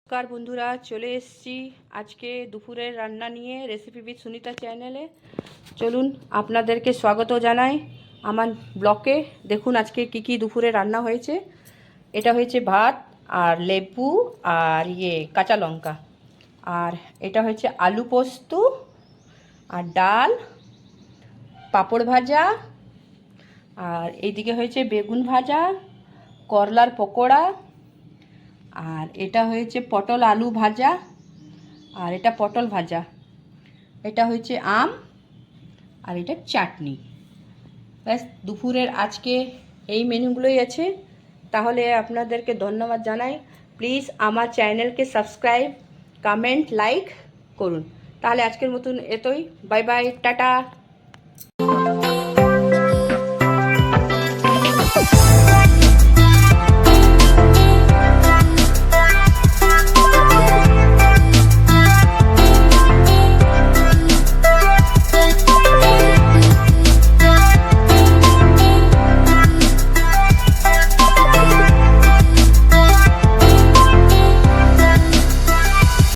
নমস্কার বন্ধুরা, চলে এসেছি আজকে দুপুরের রান্না নিয়ে রেসিপি উইথ সুনিতা চ্যানেলে। চলুন আপনাদেরকে স্বাগত জানাই আমার ব্লকে। দেখুন আজকে কি দুপুরে রান্না হয়েছে। এটা হয়েছে ভাত আর লেবু আর কাঁচা লঙ্কা, আর এটা হয়েছে আলু পোস্ত আর ডাল, পাঁপড় ভাজা, আর এইদিকে হয়েছে বেগুন ভাজা, করলার পকোড়া, আর এটা হয়েছে পটল আলু ভাজা, আর এটা পটল ভাজা, এটা হয়েছে আম, আর এটা চাটনি। ব্যাস, দুপুরের আজকে এই মেনুগুলোই আছে। তাহলে আপনাদেরকে ধন্যবাদ জানাই। প্লিজ আমার চ্যানেলকে সাবস্ক্রাইব, কমেন্ট, লাইক করুন। তাহলে আজকের মতন এতই। Bye bye, tata.